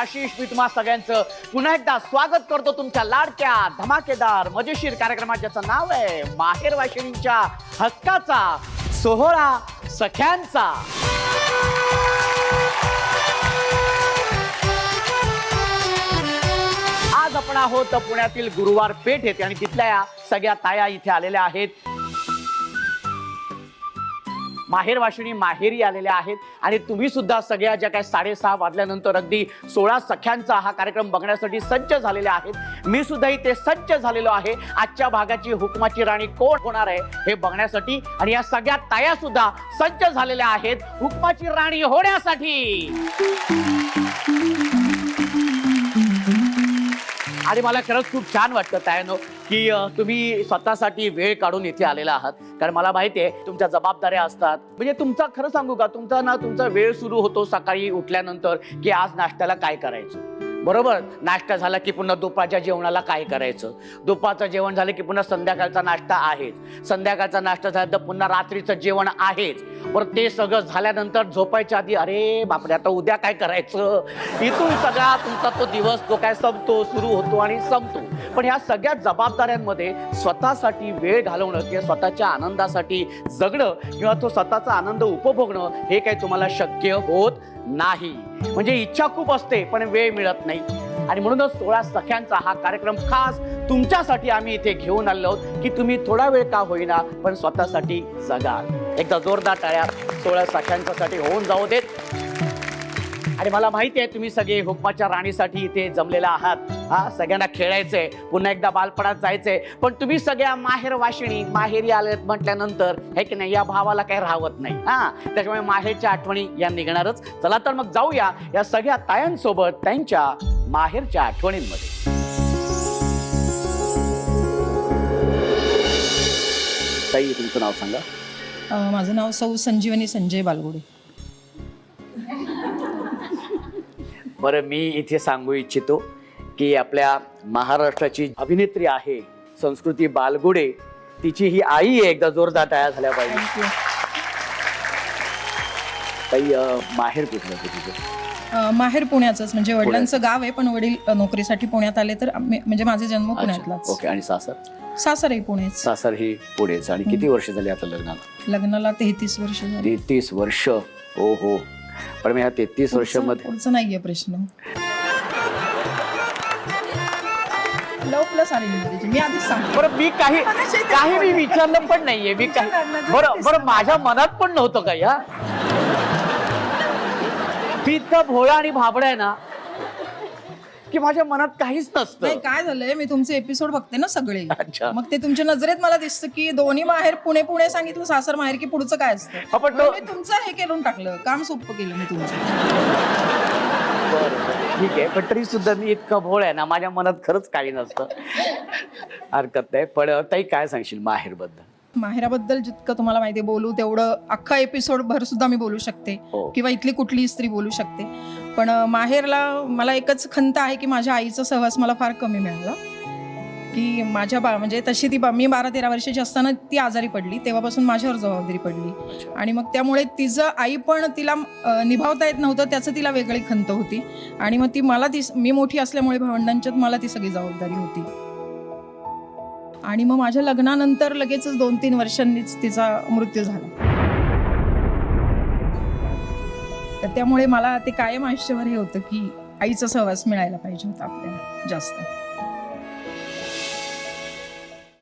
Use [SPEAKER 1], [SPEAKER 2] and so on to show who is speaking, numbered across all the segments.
[SPEAKER 1] आशिष मी तुम्हा सगळ्यांचं पुन्हा एकदा स्वागत करतो तुमच्या लाडक्या धमाकेदार मजेशीर कार्यक्रमात, ज्याचं नाव आहे माहेर वाशिणींच्या हक्काचा सोहळा सख्यांचा. आज आपण आहोत पुण्यातील गुरुवार पेठ येथे आणि तिथल्या या सगळ्या ताया इथे आलेल्या आहेत. माहेर वाशिणी माहेरी आलेल्या आहेत आणि तुम्ही सुद्धा सगळ्या ज्या काय 6:30 वाजल्यानंतर अगदी 16 सख्यांचा हा कार्यक्रम बघण्यासाठी सज्ज झालेले आहेत. मी सुद्धा इथे सज्ज झालेलो आहे. आजच्या भागाची हुकमाची राणी कोण होणार आहे हे बघण्यासाठी आणि या सगळ्या ताया सुद्धा सज्ज झालेल्या आहेत हुकमाची राणी होण्यासाठी. आणि मला खरंच खूप छान वाटतं तायानो की तुम्ही स्वतःसाठी वेळ काढून इथे आलेला आहात. कारण मला माहिती आहे तुमच्या जबाबदाऱ्या असतात. म्हणजे तुमचा खरं सांगू का, तुमचा वेळ सुरू होतो सकाळी उठल्यानंतर की आज नाश्त्याला काय करायचं, बरोबर. नाश्ता झाला की पुन्हा दुपारच्या जेवणाला काय करायचं, दुपारचं जेवण झालं की पुन्हा संध्याकाळचा नाश्ता आहेच, संध्याकाळचा नाश्ता झाला तर पुन्हा रात्रीचं जेवण आहेच. बरं, ते सगळं झाल्यानंतर झोपायच्या आधी अरे बापरे आता उद्या काय करायचं, इथून सगळा तुमचा तो दिवस तो काय संपतो, सुरू होतो आणि संपतो. पण ह्या सगळ्या जबाबदाऱ्यांमध्ये स्वतःसाठी वेळ घालवणं किंवा स्वतःच्या आनंदासाठी जगणं किंवा तो स्वतःचा आनंद उपभोगणं हे काही तुम्हाला शक्य होत नाही. म्हणजे इच्छा खूप असते पण वेळ मिळत नाही. आणि म्हणूनच 16 सख्यांचा हा कार्यक्रम खास तुमच्यासाठी आम्ही इथे घेऊन आलो आहोत की तुम्ही थोडा वेळ का होईना पण स्वतःसाठी जगा. एकदा जोरदार टाळ्या 16 सख्यांच्यासाठी होऊन जाऊ देत. आणि मला माहिती आहे तुम्ही सगळे हुकमाच्या राणीसाठी इथे जमलेला आहात. हा, सगळ्यांना खेळायचंय, पुन्हा एकदा बालपणात जायचंय. पण तुम्ही सगळ्या माहेर वाशिणी माहेरी आलेत म्हटल्यानंतर हे की नाही, या भावाला काही राहत नाही. हा, त्याच्यामुळे माहेरच्या आठवणी या निघणारच. चला तर मग जाऊया या सगळ्या तायांसोबत त्यांच्या माहेरच्या आठवणींमध्ये. ताई, तुमचं नाव सांगा.
[SPEAKER 2] माझं नाव सौ संजीवनी संजय बालगुडे.
[SPEAKER 1] बरं, मी इथे सांगू इच्छितो की आपल्या महाराष्ट्राची अभिनेत्री आहे संस्कृती बालगुडे, तिची ही आई आहे. एकदा जोरदार टाळ्या झाल्या पाहिजे. ताई, माहेर कुठलं तुझं?
[SPEAKER 2] माहेर पुण्याचंच, म्हणजे वडिलांचं गाव आहे पण वडील नोकरीसाठी पुण्यात आले, तर म्हणजे माझे जन्म पुण्यातलाच.
[SPEAKER 1] ओके. आणि सासर?
[SPEAKER 2] सासर ही पुणेच.
[SPEAKER 1] सासर ही पुणेच. आणि किती वर्ष झाली आता लग्नाला?
[SPEAKER 2] लग्नाला 33 वर्ष झाली.
[SPEAKER 1] 33 वर्ष. हो हो. पण मी ह्या 33 वर्षामध्ये
[SPEAKER 2] पुढचं नाहीये प्रश्न. लव प्लस अरेंज मी आधीच सांगतो.
[SPEAKER 1] बरं, मी काही मी विचारलं पण नाहीये. मी काही बरं माझ्या मनात पण नव्हतं काही. हा, मी इतका भोळा आणि भाबडा आहे ना की माझ्या मनात काहीच नसतं.
[SPEAKER 2] काय झालंय, मी तुमचे एपिसोड बघते ना सगळे.
[SPEAKER 1] अच्छा.
[SPEAKER 2] मग ते तुमच्या नजरेत मला दिसतं की दोन्ही माहेर पुणे पुणे सांगितलं, सासर माहेर की पुढचं काय असतं.
[SPEAKER 1] आपण
[SPEAKER 2] मी तुमचं हे केलं टाकलं, काम सोपं केलं मी तुमचं.
[SPEAKER 1] बरं, ठीक आहे. पण तरी सुद्धा मी इतका भोळ आहे ना, माझ्या मनात खरंच काही नसतं. हरकत नाही. पण ताई, काय सांगशील माहेरबद्दल?
[SPEAKER 2] माहेराबद्दल जितकं तुम्हाला माहिती बोलू तेवढं अख्खा एपिसोड भर सुद्धा मी बोलू शकते किंवा इथली कुठलीही स्त्री बोलू शकते. पण माहेरला मला एकच खंत आहे की माझ्या आईचा सहवास मला फार कमी मिळाला. की माझ्या म्हणजे तशी मी 12-13 वर्षाची असताना ती आजारी पडली, तेव्हापासून माझ्यावर जबाबदारी पडली. आणि मग त्यामुळे तिचं आई पण तिला निभावता येत नव्हतं, त्याचं तिला वेगळी खंत होती. आणि मग मी मोठी असल्यामुळे भावंडांच्यात मला ती सगळी जबाबदारी होती. आणि मग माझ्या लग्नानंतर लगेचच 2-3 वर्षांनीच तिचा मृत्यू झाला. तर त्यामुळे मला ते कायम आयुष्यभर हे होतं की आईचा सहवास मिळायला पाहिजे होता आपल्याला जास्त.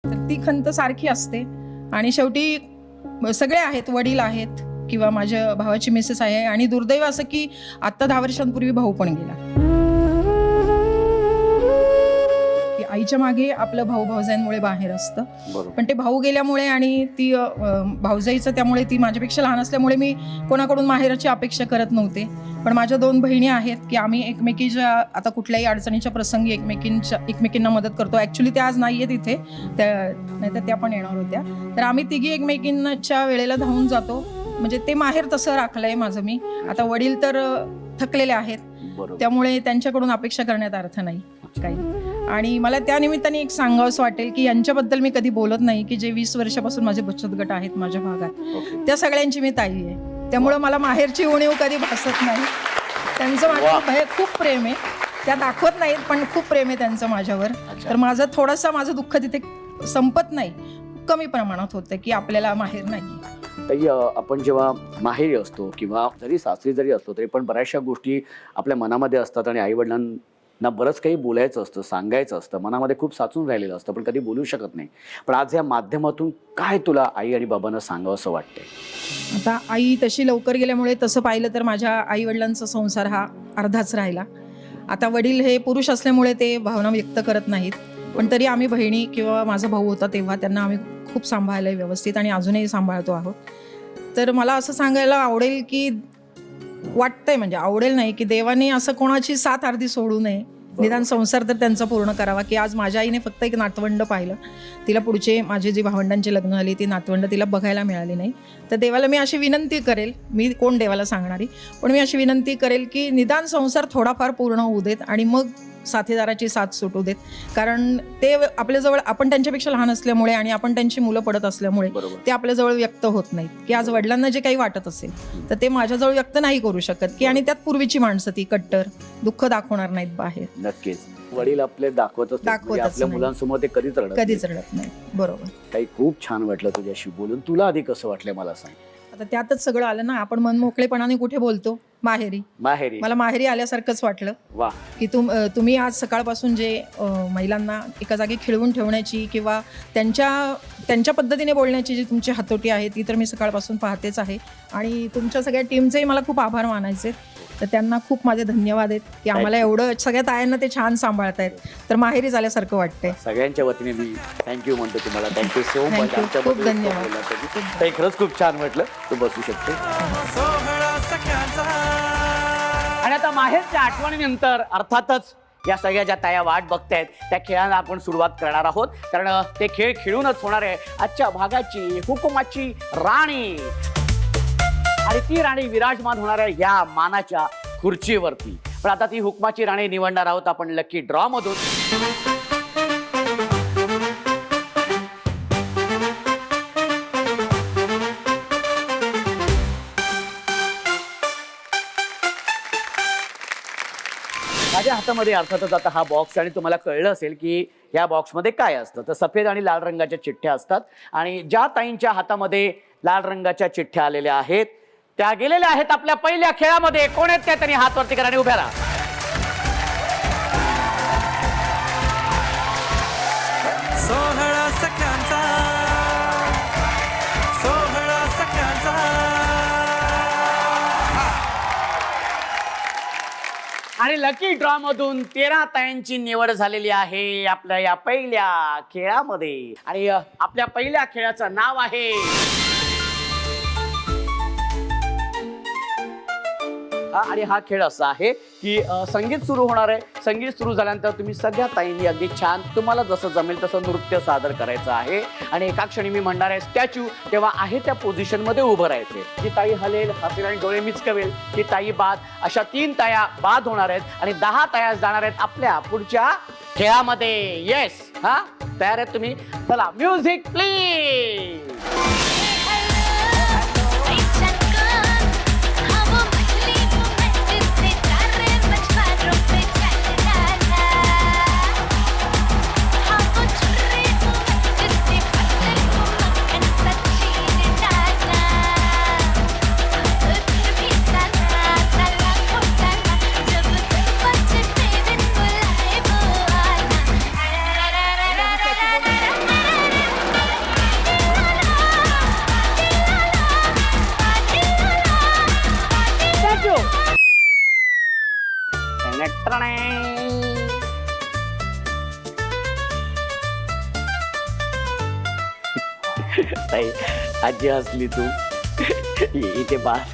[SPEAKER 2] तर ती खंत सारखी असते. आणि शेवटी सगळे आहेत, वडील आहेत किंवा माझ्या भावाची मिसेस आहे. आणि दुर्दैव असं की आता 10 वर्षांपूर्वी भाऊ पण गेला. आईच्या मागे आपलं भाऊ-भावजांमुळे बाहेर असतं. पण ते भाऊ गेल्यामुळे आणि ती भाऊजाईचं त्यामुळे ती माझ्यापेक्षा लहान असल्यामुळे मी कोणाकडून माहेराची अपेक्षा करत नव्हते. पण माझ्या 2 बहिणी आहेत की आम्ही एकमेकीच्या आता कुठल्याही अडचणीच्या प्रसंगी एकमेकींना मदत करतो. ॲक्च्युली त्या आज नाही आहेत इथे, नाहीतर त्या पण येणार होत्या. तर आम्ही तिघी एकमेकींच्या वेळेला धावून जातो. म्हणजे ते माहेर तसं राखलंय माझं मी. आता वडील तर थकलेले आहेत, त्यामुळे त्यांच्याकडून अपेक्षा करण्यात अर्थ नाही काही. आणि मला त्या निमित्ताने एक सांगावंसं वाटेल की यांच्याबद्दल मी कधी बोलत नाही की जे 20 वर्षापासून माझे बचत गट आहेत माझ्या भागात, त्या सगळ्यांची मी ताई आहे. त्यामुळे मला माहेरची उणीव कधी भासत नाही. त्यांचं माझ्यावर खूप प्रेम आहे. त्या दाखवत नाहीत पण खूप प्रेम आहे त्यांचं माझ्यावर. तर माझं दुःख तिथे संपत नाही, कमी प्रमाणात होतं की आपल्याला माहेर नाही.
[SPEAKER 1] ताई, आपण जेव्हा माहेरी असतो किंवा जरी सासरी जरी असतो तरी पण बऱ्याचशा गोष्टी आपल्या मनामध्ये असतात आणि आईवडिलांना बरंच काही बोलायचं असतं, सांगायचं असतं, मनामध्ये खूप साचून राहिलेलं असतं पण कधी बोलू शकत नाही. पण आज या माध्यमातून काय तुला आई आणि बाबांना सांगावं असं वाटतंय?
[SPEAKER 2] आता आई तशी लवकर गेल्यामुळे तसं पाहिलं तर माझ्या आई वडिलांचा संसार हा अर्धाच राहिला. आता वडील हे पुरुष असल्यामुळे ते भावना व्यक्त करत नाहीत, पण तरी आम्ही बहिणी किंवा माझा भाऊ होता तेव्हा त्यांना आम्ही खूप सांभाळलंय व्यवस्थित आणि अजूनही सांभाळतो आहोत. तर मला असं सांगायला आवडेल की वाटतंय, म्हणजे आवडेल नाही की देवाने असं कोणाची साथ अर्धी सोडू नये, निदान संसार तर त्यांचा पूर्ण करावा. की आज माझ्या आईने फक्त एक नातवंड पाहिलं, तिला पुढचे माझे जी भावंडांची लग्न झाली ती नातवंड तिला बघायला मिळाली नाही. तर देवाला मी अशी विनंती करेल, मी कोण देवाला सांगणारी, पण मी अशी विनंती करेल की निदान संसार थोडाफार पूर्ण होऊ देत आणि मग साथीदाराची साथ सुटू देत. कारण ते आपल्याजवळ, आपण त्यांच्यापेक्षा लहान असल्यामुळे आणि आपण त्यांची मुलं पडत असल्यामुळे ते आपल्याजवळ व्यक्त होत नाहीत. की आज वडिलांना जे काही वाटत असेल तर ते माझ्याजवळ व्यक्त नाही करू शकत. की आणि त्यात पूर्वीची माणसं ती कट्टर दुःख दाखवणार नाहीत बाहेर.
[SPEAKER 1] नक्कीच वडील आपले दाखवतच आपल्या मुलांसमोर ते कधीच रडत नाही.
[SPEAKER 2] बरोबर.
[SPEAKER 1] काही खूप छान वाटलं तुझ्याशी बोलून. तुला आधी कसं वाटलं मला सांग?
[SPEAKER 2] आता त्यातच सगळं आलं ना, आपण मन मोकळेपणाने कुठे बोलतो, माहेरी. मला माहेरी आल्यासारखंच वाटलं.
[SPEAKER 1] वा.
[SPEAKER 2] की तुम्ही आज सकाळपासून जे महिलांना एका जागी खिळवून ठेवण्याची किंवा त्यांच्या पद्धतीने बोलण्याची जी तुमची हातोटी आहे ती तर मी सकाळपासून पाहतेच आहे. आणि तुमच्या सगळ्या टीमचेही मला खूप आभार मानायचे. तर त्यांना खूप माझे धन्यवाद आहेत की आम्हाला एवढं सगळ्या तायांना ते छान सांभाळतायत. तर माहेरी झाल्यासारखं वाटतंय.
[SPEAKER 1] सगळ्यांच्या वतीने मी थँक्यू म्हणतो तुम्हाला. Thank you so much.
[SPEAKER 2] खूप धन्यवाद.
[SPEAKER 1] ताई, खरंच खूप छान वाटलं. तू बसू शकते. आणि आता माहेरच्या आठवणीनंतर अर्थातच या सगळ्या ज्या ताया वाट बघतायत त्या खेळांना आपण सुरुवात करणार आहोत. कारण ते खेळ खेळूनच होणार आहे आजच्या भागाची हुकुमाची राणी. आणि ती राणी विराजमान होणार आहे या मानाच्या खुर्चीवरती. पण आता ती हुकमाची राणी निवडणार आहोत आपण लकी ड्रॉ मधून. माझ्या हातामध्ये अर्थातच आता हा बॉक्स, आणि तुम्हाला कळलं असेल की या बॉक्समध्ये काय असतं. तर सफेद आणि लाल रंगाच्या चिठ्ठ्या असतात. आणि ज्या ताईंच्या हातामध्ये लाल रंगाच्या चिठ्ठ्या आलेल्या आहेत त्या गेलेल्या आहेत आपल्या पहिल्या खेळामध्ये. कोण आहेत त्या? त्यांनी हात वरती करा आणि उभ्या राहा.
[SPEAKER 3] सोहळा सख्यांचा, सोहळा सख्यांचा.
[SPEAKER 1] आणि लकी ड्रॉ मधून 13 ताईंची निवड झालेली आहे आपल्या या पहिल्या खेळामध्ये. आणि आपल्या पहिल्या खेळाचं नाव आहे आणि हा खेळ असा आहे की संगीत सुरू होणार आहे. संगीत सुरू झाल्यानंतर तुम्ही सगळ्या ताईंनी अगदी छान तुम्हाला जसं जमेल तसं नृत्य सादर करायचं आहे. आणि एका क्षणी मी म्हणणार आहे स्टॅच्यू, तेव्हा आहे त्या पोझिशन मध्ये उभं राहायचे. जी ताई हलेल, हसेल आणि डोळे मिचकवेल ती ताई बाद. अशा 3 ताया बाद होणार आहेत आणि 10 ताया जाणार आहेत आपल्या पुढच्या खेळामध्ये. येस, हा तयार आहेत तुम्ही? चला, म्युझिक प्लीज. ताई, आजी हसली तू. इथे बास.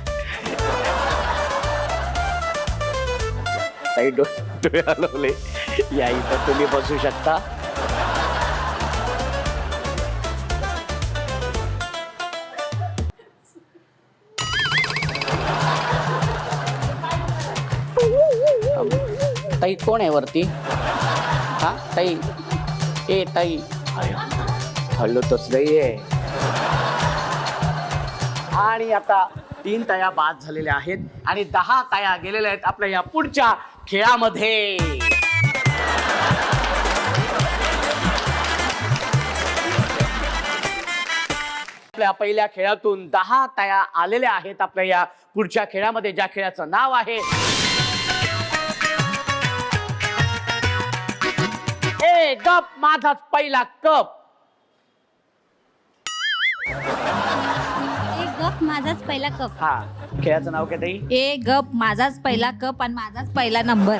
[SPEAKER 1] ताई डोळे हलवले. या इथं तुम्ही बसू शकता. ताई कोण आहे वरती? हा ताई, ए ताई, हल्लो तोच नाहीये. आणि आता 3 ताया बाद झालेल्या आहेत आणि 10 ताया गेलेल्या आहेत आपल्या या पुढच्या खेळामध्ये. आपल्या पहिल्या खेळातून 10 ताया आलेल्या आहेत आपल्या या पुढच्या खेळामध्ये, ज्या खेळाचं नाव आहे ए गप माझाच पहिला कप.
[SPEAKER 4] एक गप माझाच पहिला कप.
[SPEAKER 1] हा, खेळाचं नाव काय ताई?
[SPEAKER 4] ए गप माझाच पहिला कप आणि माझाच पहिला नंबर.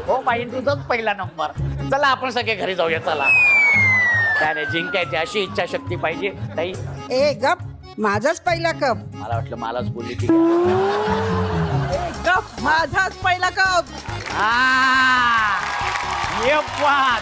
[SPEAKER 1] हो बाई, तुझाच पहिला नंबर. चला आपण सगळे घरी जाऊया. चला, त्याने जिंकायची अशी इच्छाशक्ती पाहिजे ताई.
[SPEAKER 5] ए गप माझाच पहिला कप.
[SPEAKER 1] मला वाटलं मलाच बोलली ती.
[SPEAKER 5] ए गप माझाच पहिला कप.
[SPEAKER 1] ये बात.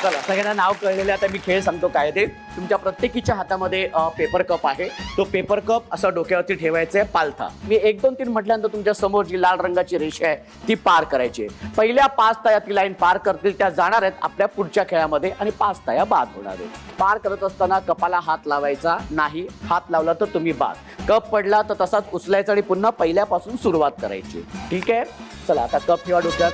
[SPEAKER 1] चला, सगळ्यांना नाव कळलेलं. आता मी खेळ सांगतो काय ते. तुमच्या प्रत्येकीच्या हातामध्ये पेपर कप आहे. तो पेपर कप असा डोक्यावरती ठेवायचा आहे पालथा. मी 1 2 3 म्हटल्यानंतर तुमच्या समोर जी लाल रंगाची रेषा आहे ती पार करायची आहे. पहिल्या 5 ताया ती लाईन पार करतील, त्या जाणार आहेत आपल्या पुढच्या खेळामध्ये आणि 5 ताया बाद होणार आहेत. पार करत असताना कपाला हात लावायचा नाही. हात लावला तर तुम्ही बाद. कप पडला तर तसाच उचलायचा आणि पुन्हा पहिल्यापासून सुरुवात करायची. ठीक आहे. चला, आता कप ठेवा डोक्यात.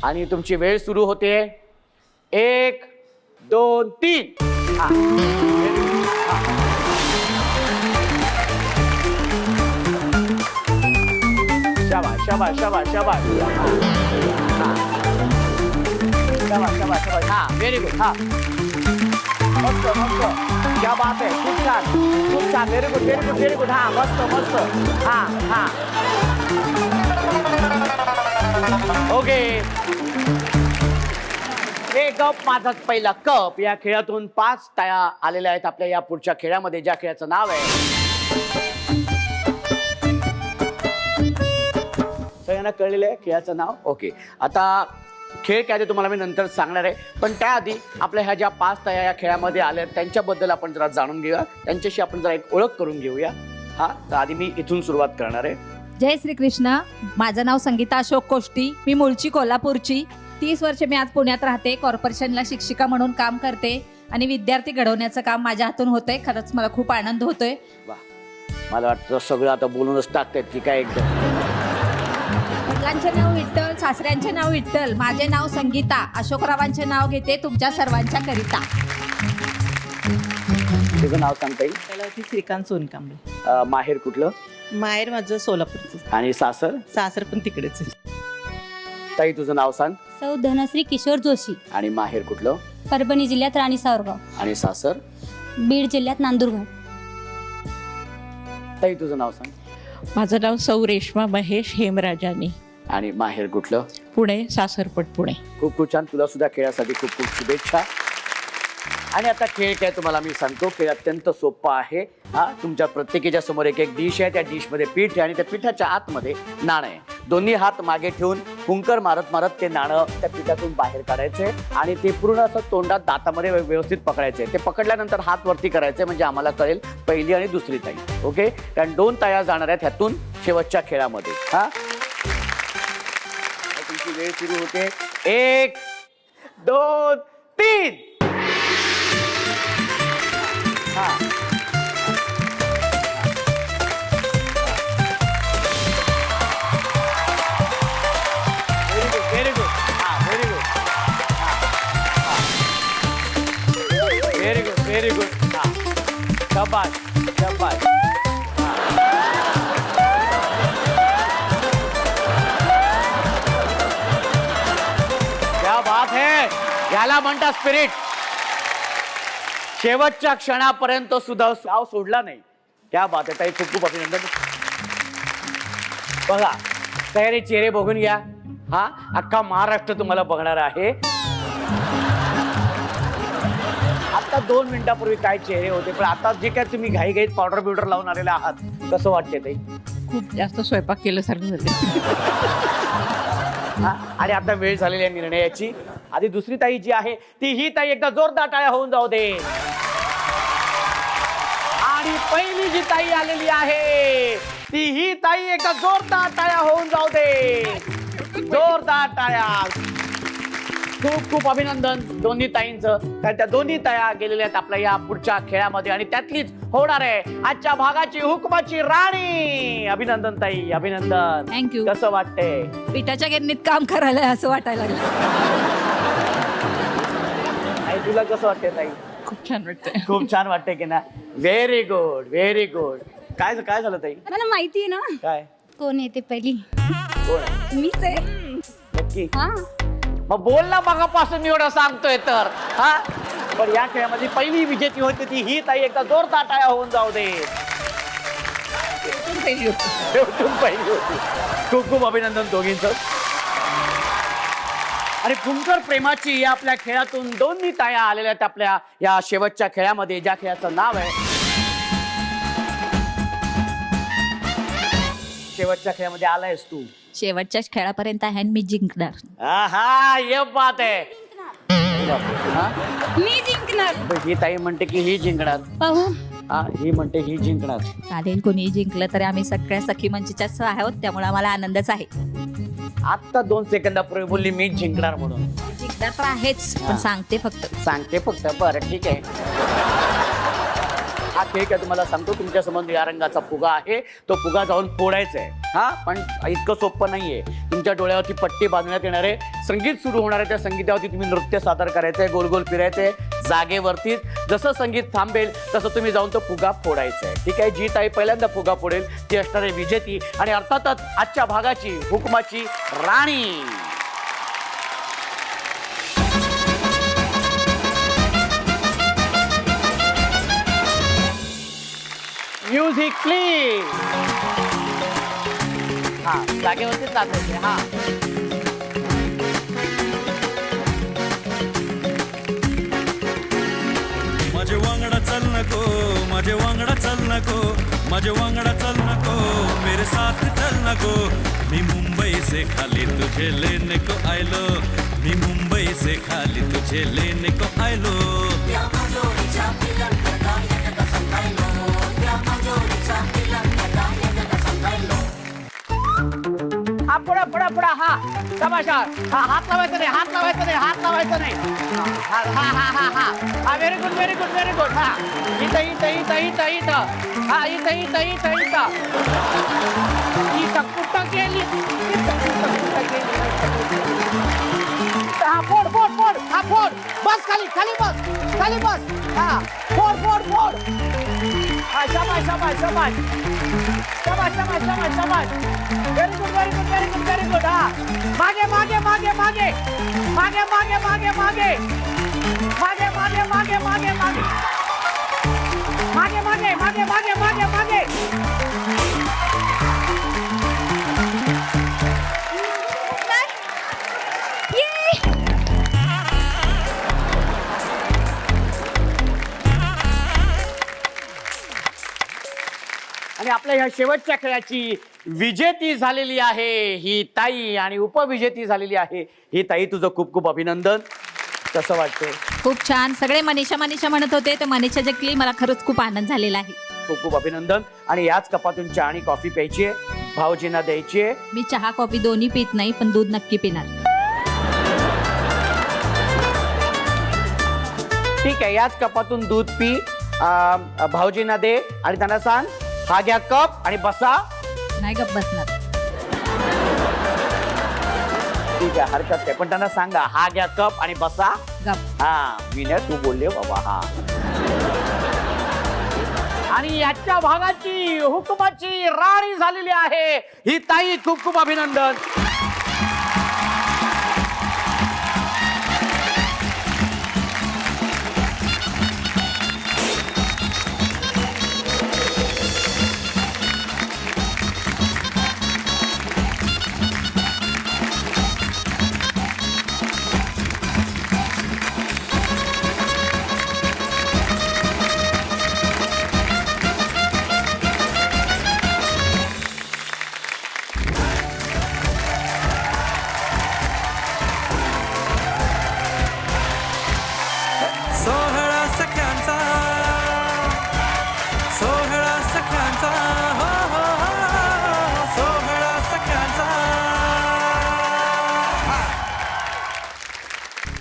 [SPEAKER 1] आणि तुमची वेळ सुरू होते. 1 2 3. शाबाश शाबाश शाबाश शाबाश. शाबाश शाबाश शाबाश. हा, व्हेरी गुड. हा, मस्त मस्त. क्या बात आहे. खूप छान खूप छान. Very good very good very good. हा, मस्त मस्त. हा हा, ओके. एक कप माझाच पहिला कप या खेळातून 5 ताया आलेल्या आहेत आपल्या या पुढच्या खेळामध्ये, ज्या खेळाचं नाव आहे. सगळ्यांना कळलेलं आहे खेळाचं नाव? ओके. आता खेळ काय ते तुम्हाला मी नंतर सांगणार आहे, पण त्याआधी आपल्या ह्या ज्या 5 ताया या खेळामध्ये आल्या त्यांच्याबद्दल आपण जरा जाणून घेऊया. त्यांच्याशी आपण जरा एक ओळख करून घेऊया. हा, तर आधी मी इथून सुरुवात करणार आहे.
[SPEAKER 4] जय श्री कृष्ण. माझं नाव संगीता अशोक कोष्टी. मी मूळची कोल्हापूरची. 30 वर्ष मी आज पुण्यात राहते. कॉर्पोरेशनला शिक्षिका म्हणून काम करते आणि विद्यार्थी घडवण्याचं काम माझ्या हातून होतंय. खरंच मला खूप आनंद होतोय.
[SPEAKER 1] वा, मला वाटतं सगळं आता बोलूनच टाकतायत की काय एकदम.
[SPEAKER 4] वडिलांचे नाव विठ्ठल, सासऱ्यांचे नाव विठ्ठल, माझे नाव संगीता. अशोकरावांचे नाव घेते तुमच्या सर्वांच्या करिता.
[SPEAKER 1] तुझं नाव सांगता येईल?
[SPEAKER 6] कलावती श्रीकांत सोनकांबळे.
[SPEAKER 1] माहेर कुठलं?
[SPEAKER 6] माहेर माझं सोलापूरचं.
[SPEAKER 1] आणि सासर?
[SPEAKER 6] सासर पण तिकडेच आहे.
[SPEAKER 1] ताई, तुझं नाव सांग.
[SPEAKER 7] सौ धनश्री किशोर जोशी.
[SPEAKER 1] आणि माहेर कुठलं?
[SPEAKER 7] परभणी जिल्ह्यात राणी सावरगाव.
[SPEAKER 1] आणि सासर?
[SPEAKER 7] बीड जिल्ह्यात नांदुरगाव.
[SPEAKER 1] ताई, तुझं नाव सांग.
[SPEAKER 8] माझं नाव सौ रेश्मा महेश हेमराजानी.
[SPEAKER 1] आणि माहेर कुठलं?
[SPEAKER 8] पुणे, सासरपट पुणे.
[SPEAKER 1] खूप खूप छान. तुला सुद्धा खेळासाठी खूप खूप शुभेच्छा. आणि आता खेळ काय तुम्हाला मी सांगतो. खेळ अत्यंत सोपा आहे. हा, तुमच्या प्रत्येकीच्या समोर एक एक डिश आहे. त्या डिशमध्ये पीठ आहे आणि त्या पिठाच्या आतमध्ये नाणं आहे. दोन्ही हात मागे ठेवून फुंकर मारत मारत ते नाणं त्या पिठातून बाहेर काढायचे आणि ते पूर्ण असं तोंडात दातामध्ये व्यवस्थित पकडायचे. ते पकडल्यानंतर हात वरती करायचे म्हणजे आम्हाला कळेल पहिली आणि दुसरी ताई. ओके, कारण 2 ताया जाणार आहेत ह्यातून शेवटच्या खेळामध्ये. हा, तुमची वेळ सुरू होते. 1 2 3. हा, व्हेरी गुड. हा, very good. Very good very good. हा, शाबाश शाबाश. क्या बात है. याला म्हणतात स्पिरिट. शेवटच्या क्षणापर्यंत सुद्धा साव सोडला नाही. क्या बात आहे ताई, खूप खूप अभिनंदन. बघा, तयारी चेहरे बघून घ्या. हा, अख्खा महाराष्ट्र तुम्हाला बघणार आहे. आता 2 मिनिटापूर्वी काय चेहरे होते, पण आता जे काय तुम्ही घाईघाईत पावडर बिवडर लावून आलेले आहात, कसं वाटते ताई?
[SPEAKER 8] खूप जास्त स्वयंपाक केल्यासारखं झालं.
[SPEAKER 1] हा, आणि आता वेळ झालेली आहे निर्णयाची. आधी दुसरी ताई जी आहे ती ही ताई एकदा जोरदार टाळ्या होऊन जाऊ दे. आणि पहिली जी ताई आलेली आहे ती ही ताई एकदा जोरदार टाळ्या होऊन जाऊ दे. जोरदार टाळ्या. खूप खूप अभिनंदन दोन्ही ताईंचं. कारण त्या दोन्ही ताया गेलेल्या आहेत आपल्या या पुढच्या खेळामध्ये आणि त्यातलीच होणार आहे आजच्या भागाची हुकमाची राणी. अभिनंदन ताई, अभिनंदन.
[SPEAKER 4] थँक्यू.
[SPEAKER 1] कसं वाटतंय?
[SPEAKER 4] पिठाच्या गिरणीत काम करायला असं वाटायला लागलं.
[SPEAKER 1] आई तुला कसं वाटतंय ताई?
[SPEAKER 8] खूप छान वाटतंय.
[SPEAKER 1] खूप छान वाटतंय की ना. Very good, very good. काय काय झालं ताई?
[SPEAKER 7] मला माहिती आहे ना
[SPEAKER 1] काय
[SPEAKER 7] कोण येते पहिली.
[SPEAKER 1] कोण आहे?
[SPEAKER 7] मीच आहे.
[SPEAKER 1] नक्की?
[SPEAKER 7] हा
[SPEAKER 1] मग बोल ना मगापासून मी एवढं सांगतोय तर. हा पण या खेळामध्ये पहिली विजेती होती ती ही ताई. एकदा जोरदार टाळ्या होऊन जाऊ दे. शेवटून पहिली होती. खूप खूप अभिनंदन दोघींचं. आणि फुंकर प्रेमाची या आपल्या खेळातून दोन्ही ताया आलेल्या आहेत आपल्या या शेवटच्या खेळामध्ये, ज्या खेळाचं नाव आहे शेवटच्या खेळामध्ये आलायस तू.
[SPEAKER 4] शेवटच्या खेळापर्यंत आहे आणि मी जिंकणार.
[SPEAKER 1] हा ये बात आहे. हा?
[SPEAKER 7] मी जिंकणार.
[SPEAKER 1] ही ताई म्हणते की ही जिंकणार.
[SPEAKER 7] पाहू.
[SPEAKER 1] हा ही म्हणते ही जिंकणार.
[SPEAKER 4] चालेल, कोणी जिंकलं तरी आम्ही सगळ्या सखी मंचच्याच आहोत, त्यामुळे आम्हाला आनंदच आहे.
[SPEAKER 1] आता 2 सेकंदापूर्वी बोलली मी जिंकणार म्हणून.
[SPEAKER 4] जिंकणार तर आहेच, पण सांगते फक्त.
[SPEAKER 1] सांगते फक्त. बरं ठीक आहे. हा खेळ काय तुम्हाला सांगतो, तुमच्या समोर निळ्या रंगाचा फुगा आहे, तो फुगा जाऊन फोडायचा आहे. हा पण इतकं सोपं नाहीये. तुमच्या डोळ्यावरती पट्टी बांधण्यात येणार आहे, संगीत सुरू होणार आहे, त्या संगीतावरती तुम्ही नृत्य सादर करायचंय, गोल गोल फिरायचंय जागेवरती. जसं संगीत थांबेल तसं तुम्ही जाऊन तो फुगा फोडायचा आहे. ठीक आहे. जी ताई पहिल्यांदा फुगा फोडेल ती असणार आहे विजेती आणि अर्थातच आजच्या भागाची हुकमाची राणी. Music please. हा जागेवरतीच चालवायचे. हा
[SPEAKER 3] माझे वांगडा चल नको, माझे वांगडा चल नको, माझे वांगडा चल नको, मेरे साथ चल नको. मी मुंबई से खाली तुझे लेने को आयलो, मी मुंबई से खाली तुझे लेने को आयलो.
[SPEAKER 1] हा पुढा पुढा पुढा. हा तमाशा. हा हात लावायचा नाही, हात लावायचा नाही, हात लावायचा नाही. हा हा हा हा हा हा very good, very good, very good. हा इथं इथं इथं इथं इथं. हा इथं इथं इथं इथं. इथं कुठं गेली? हा फोड फोड फोड. हा फोड. बस खाली खाली बस, खाली बस. हा फोड फोड फोड. हा शाबाश शाबाश शाबाश शाबाश शाबाश शाबाश शाबाश. Very good, very good, very good, very good. हा मागे मागे मागे मागे मागे मागे मागे मागे मागे मागे मागे मागे मागे मागे मागे मागे मागे मागे. आणि आपल्या ह्या शेवटच्या खेळाची विजेती झालेली आहे ही ताई आणि उपविजेती झालेली आहे ही ताई. तुझं खूप खूप अभिनंदन. कसं वाटतंय?
[SPEAKER 4] खूप छान. सगळे मनीषा मनीषा म्हणत होते, तर मनीषा जिंकली. मला खरंच खूप आनंद झालेला आहे.
[SPEAKER 1] खूप खूप अभिनंदन. आणि याच कपातून चहा आणि कॉफी प्यायची आहे, भाऊजींना द्यायची आहे.
[SPEAKER 4] मी चहा कॉफी दोन्ही पित नाही, पण दूध नक्की पिणार.
[SPEAKER 1] ठीक आहे. याच कपातून दूध पी, भाऊजींना दे आणि त्यांना सांग हा घ्या कप आणि बसा.
[SPEAKER 4] नाही गप्प बसणार.
[SPEAKER 1] ठीक आहे, हरकत नाही, पण त्यांना सांगा हा घ्या कप आणि बसा.
[SPEAKER 4] गप्प.
[SPEAKER 1] हा मी नाही, तू बोलले बाबा. हा आणि याच्या भागाची हुकमाची राणी झालेली आहे ही ताई. खूप खूप अभिनंदन.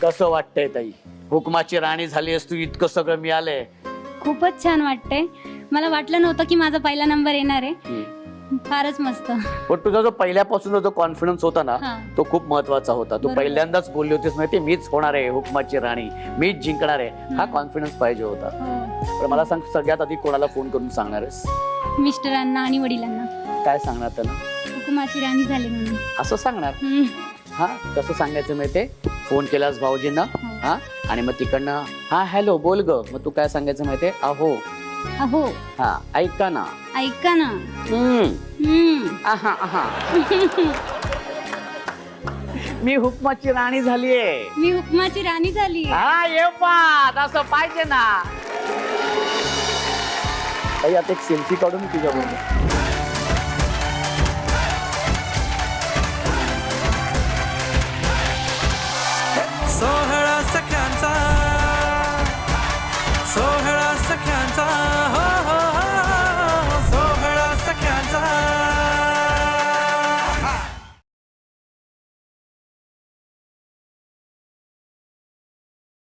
[SPEAKER 1] कसं वाटतंय ताई, हुकमाची राणी झालीस तू, इतकं सगळं मिळालंय.
[SPEAKER 7] खूपच छान वाटतंय. मला वाटलं नव्हतं की माझा पहिला नंबर येणार आहे. फारच मस्त.
[SPEAKER 1] पण तुझा जो पहिल्यापासून जो कॉन्फिडन्स होता ना,
[SPEAKER 7] हा.
[SPEAKER 1] तो खूप महत्वाचा होता. तू
[SPEAKER 7] बरोबर.
[SPEAKER 1] पहिल्यांदाच बोलली होतीस माहिती, मीच होणार आहे हुकमाची राणी, मीच जिंकणार आहे. हा कॉन्फिडन्स पाहिजे होता.
[SPEAKER 7] हो.
[SPEAKER 1] पण मला सांग, सगळ्यात आधी कोणाला फोन करून सांगणार आहेस?
[SPEAKER 7] मिस्टरांना आणि वडिलांना
[SPEAKER 1] काय सांगणार त्यांना?
[SPEAKER 7] हुकुमाची राणी झाली म्हणून.
[SPEAKER 1] असं सांगणार?
[SPEAKER 7] हम्म.
[SPEAKER 1] हा, कसं सांगायचं माहितीये? फोन केलास भाऊजींना, हा, आणि मग तिकडनं हा हॅलो बोल ग, मग तू काय सांगायचं माहितीये? अहो,
[SPEAKER 7] अहो
[SPEAKER 1] हा, ऐका ना.
[SPEAKER 7] ऐका ना.
[SPEAKER 1] आहा, आहा. मी हुकमाची राणी झालीये.
[SPEAKER 7] मी हुकुमाची राणी झाली.
[SPEAKER 1] हा, ये पाहत, असं पाहिजे ना. ताई, आता एक सेल्फी काढून तुझ्या बरोबर.